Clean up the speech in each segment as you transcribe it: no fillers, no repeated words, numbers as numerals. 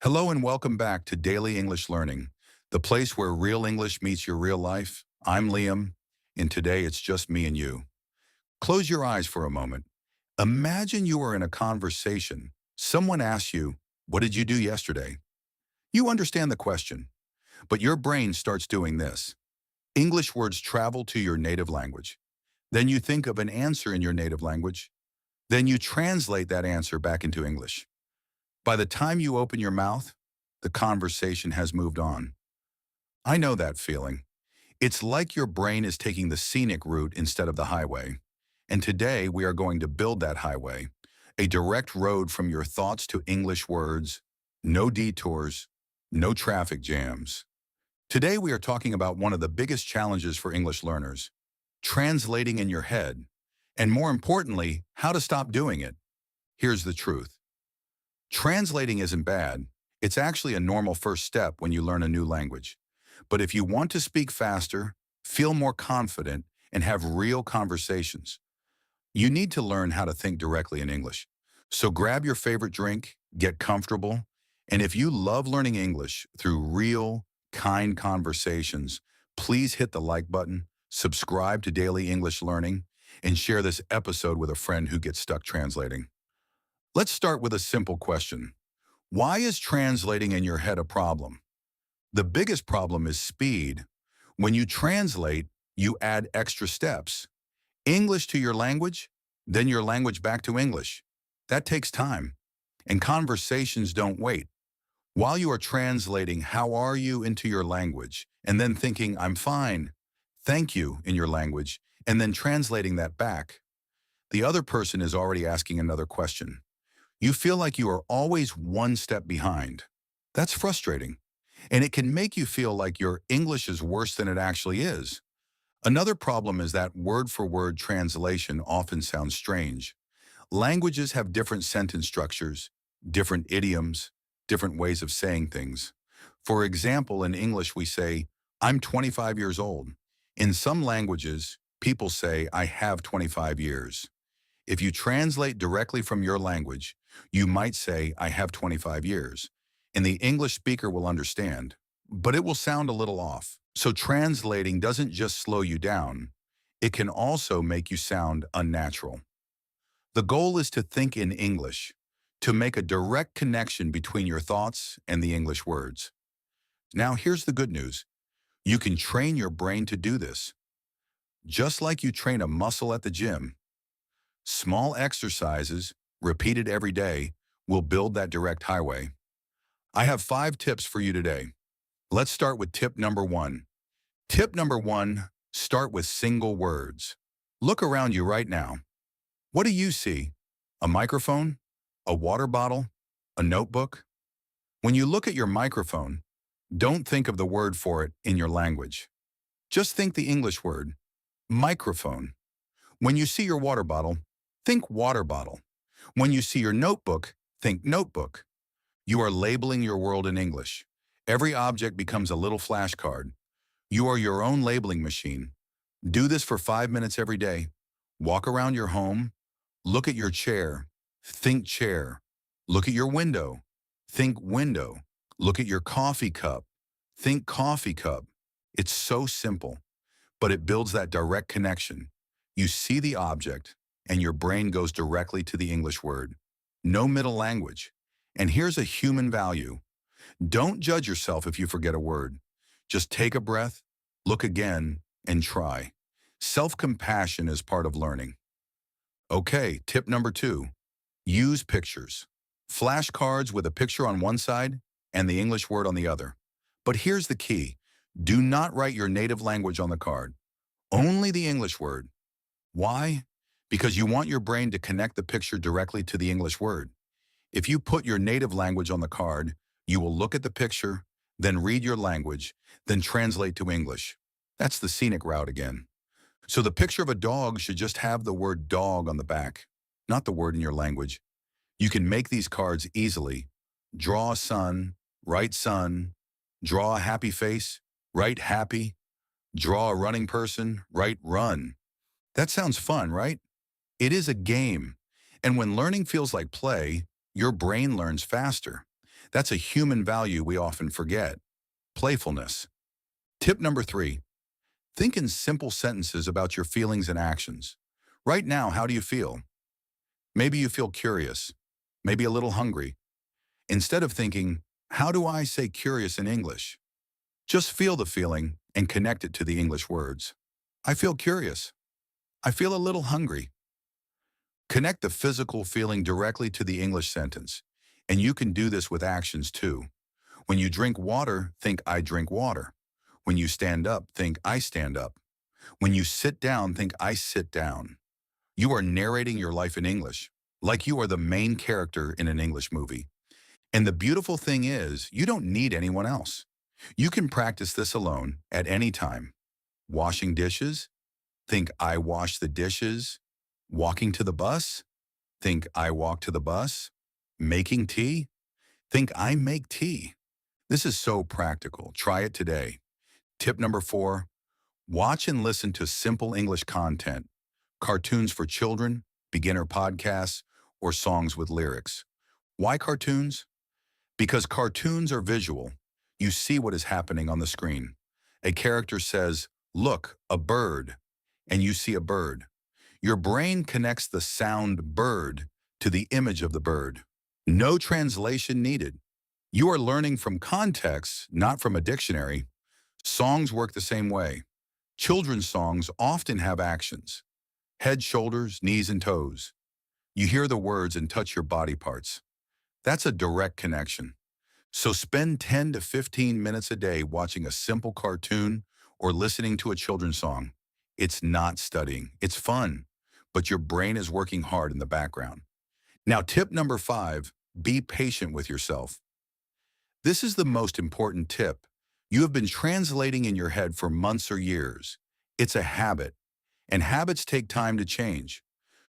Hello and welcome back to Daily English Learning, the place where real English meets your real life. I'm Liam, and today it's just me and you. Close your eyes for a moment. Imagine you are in a conversation. Someone asks you, "What did you do yesterday?" You understand the question, but your brain starts doing this. English words travel to your native language. Then you think of an answer in your native language. Then you translate that answer back into English. By the time you open your mouth, the conversation has moved on. I know that feeling. It's like your brain is taking the scenic route instead of the highway. And today we are going to build that highway, a direct road from your thoughts to English words, no detours, no traffic jams. Today we are talking about one of the biggest challenges for English learners, translating in your head, and more importantly, how to stop doing it. Here's the truth. Translating isn't bad. It's actually a normal first step when you learn a new language. But if you want to speak faster, feel more confident, and have real conversations, you need to learn how to think directly in English. So grab your favorite drink, get comfortable, and if you love learning English through real, kind conversations, please hit the like button, subscribe to Daily English Learning, and share this episode with a friend who gets stuck translating. Let's start with a simple question. Why is translating in your head a problem? The biggest problem is speed. When you translate, you add extra steps. English to your language, then your language back to English. That takes time. And conversations don't wait. While you are translating "how are you" into your language, and then thinking "I'm fine, thank you" in your language, and then translating that back, the other person is already asking another question. You feel like you are always one step behind. That's frustrating, and it can make you feel like your English is worse than it actually is. Another problem is that word-for-word translation often sounds strange. Languages have different sentence structures, different idioms, different ways of saying things. For example, in English we say, "I'm 25 years old." In some languages, people say, "I have 25 years." If you translate directly from your language, you might say, "I have 25 years." And the English speaker will understand, but it will sound a little off. So translating doesn't just slow you down, it can also make you sound unnatural. The goal is to think in English, to make a direct connection between your thoughts and the English words. Now here's the good news. You can train your brain to do this. Just like you train a muscle at the gym, small exercises, repeated every day, will build that direct highway. I have 5 tips for you today. Let's start with tip number 1. Tip number 1, start with single words. Look around you right now. What do you see? A microphone? A water bottle? A notebook? When you look at your microphone, don't think of the word for it in your language. Just think the English word, microphone. When you see your water bottle, think water bottle. When you see your notebook, think notebook. You are labeling your world in English. Every object becomes a little flashcard. You are your own labeling machine. Do this for 5 minutes every day. Walk around your home. Look at your chair. Think chair. Look at your window. Think window. Look at your coffee cup. Think coffee cup. It's so simple, but it builds that direct connection. You see the object, and your brain goes directly to the English word. No middle language. And here's a human value. Don't judge yourself if you forget a word. Just take a breath, look again, and try. Self-compassion is part of learning. Okay, tip number 2. Use pictures. Flashcards with a picture on one side and the English word on the other. But here's the key. Do not write your native language on the card. Only the English word. Why? Because you want your brain to connect the picture directly to the English word. If you put your native language on the card, you will look at the picture, then read your language, then translate to English. That's the scenic route again. So the picture of a dog should just have the word dog on the back, not the word in your language. You can make these cards easily. Draw a sun, write sun. Draw a happy face, write happy. Draw a running person, write run. That sounds fun, right? It is a game. And when learning feels like play, your brain learns faster. That's a human value we often forget. Playfulness. Tip number 3. Think in simple sentences about your feelings and actions. Right now, how do you feel? Maybe you feel curious, maybe a little hungry. Instead of thinking, how do I say curious in English? Just feel the feeling and connect it to the English words. I feel curious. I feel a little hungry. Connect the physical feeling directly to the English sentence. And you can do this with actions too. When you drink water, think I drink water. When you stand up, think I stand up. When you sit down, think I sit down. You are narrating your life in English, like you are the main character in an English movie. And the beautiful thing is, you don't need anyone else. You can practice this alone at any time. Washing dishes, think I wash the dishes. Walking to the bus, think I walk to the bus. Making tea, think I make tea. This is so practical. Try it today. Tip number 4, watch and listen to simple English content, cartoons for children, beginner podcasts, or songs with lyrics. Why cartoons? Because cartoons are visual. You see what is happening on the screen. A character says, look, a bird, and you see a bird. Your brain connects the sound bird to the image of the bird. No translation needed. You are learning from context, not from a dictionary. Songs work the same way. Children's songs often have actions. Head, shoulders, knees, and toes. You hear the words and touch your body parts. That's a direct connection. So spend 10 to 15 minutes a day watching a simple cartoon or listening to a children's song. It's not studying, it's fun, but your brain is working hard in the background. Now, tip number 5, be patient with yourself. This is the most important tip. You have been translating in your head for months or years. It's a habit, and habits take time to change.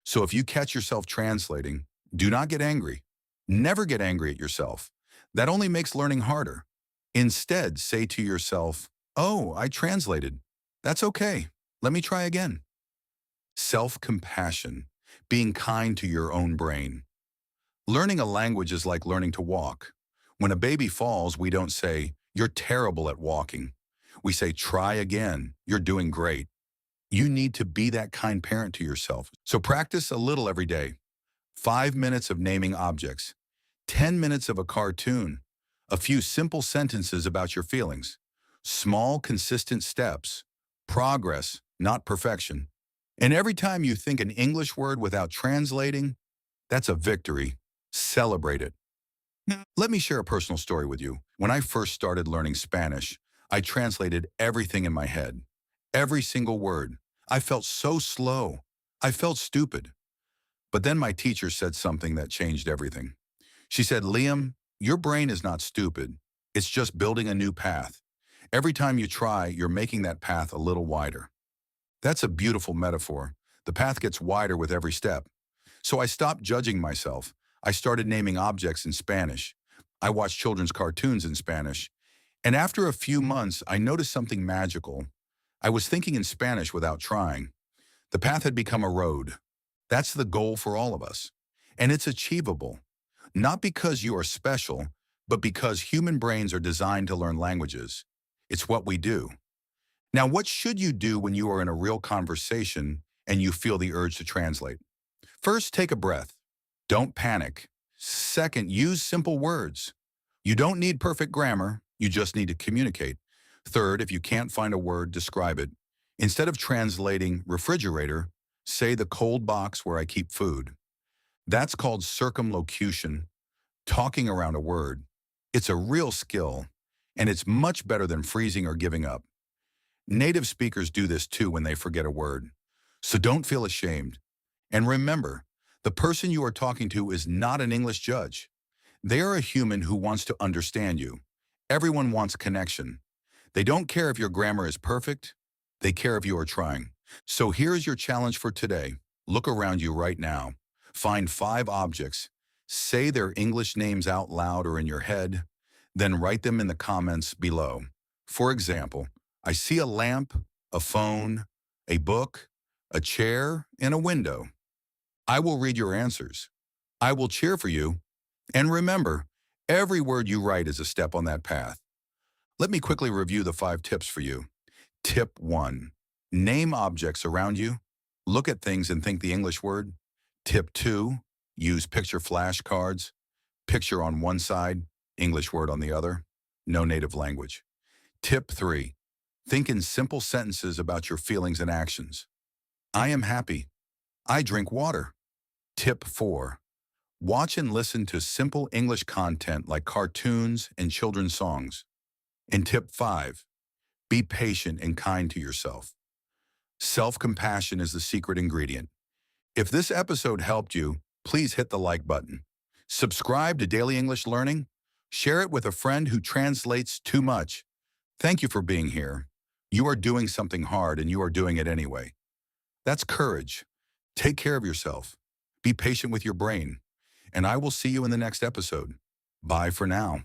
So if you catch yourself translating, do not get angry. Never get angry at yourself. That only makes learning harder. Instead, say to yourself, oh, I translated. That's okay. Let me try again. Self-compassion, being kind to your own brain. Learning a language is like learning to walk. When a baby falls, we don't say, you're terrible at walking. We say, try again. You're doing great. You need to be that kind parent to yourself. So practice a little every day. 5 minutes of naming objects, 10 minutes of a cartoon, a few simple sentences about your feelings, small, consistent steps, progress, not perfection. And every time you think an English word without translating, that's a victory. Celebrate it. Let me share a personal story with you. When I first started learning Spanish, I translated everything in my head. Every single word. I felt so slow. I felt stupid. But then my teacher said something that changed everything. She said, Liam, your brain is not stupid. It's just building a new path. Every time you try, you're making that path a little wider. That's a beautiful metaphor. The path gets wider with every step. So I stopped judging myself. I started naming objects in Spanish. I watched children's cartoons in Spanish. And after a few months, I noticed something magical. I was thinking in Spanish without trying. The path had become a road. That's the goal for all of us. And it's achievable. Not because you are special, but because human brains are designed to learn languages. It's what we do. Now, what should you do when you are in a real conversation and you feel the urge to translate? First, take a breath. Don't panic. Second, use simple words. You don't need perfect grammar, you just need to communicate. Third, if you can't find a word, describe it. Instead of translating refrigerator, say the cold box where I keep food. That's called circumlocution, talking around a word. It's a real skill, and it's much better than freezing or giving up. Native speakers do this too when they forget a word. So don't feel ashamed. And remember, the person you are talking to is not an English judge. They are a human who wants to understand you. Everyone wants connection. They don't care if your grammar is perfect. They care if you are trying. So here's your challenge for today. Look around you right now. Find 5 objects. Say their English names out loud or in your head. Then write them in the comments below. For example, I see a lamp, a phone, a book, a chair, and a window. I will read your answers. I will cheer for you. And remember, Every word you write is a step on that path. Let me quickly review the 5 tips for you. Tip 1. Name objects around you. Look at things and think the English word. Tip 2. Use picture flashcards. Picture on one side, English word on the other. No native language. Tip 3. Think in simple sentences about your feelings and actions. I am happy. I drink water. Tip 4. Watch and listen to simple English content like cartoons and children's songs. And tip 5. Be patient and kind to yourself. Self-compassion is the secret ingredient. If this episode helped you, please hit the like button. Subscribe to Daily English Learning. Share it with a friend who translates too much. Thank you for being here. You are doing something hard and you are doing it anyway. That's courage. Take care of yourself. Be patient with your brain. And I will see you in the next episode. Bye for now.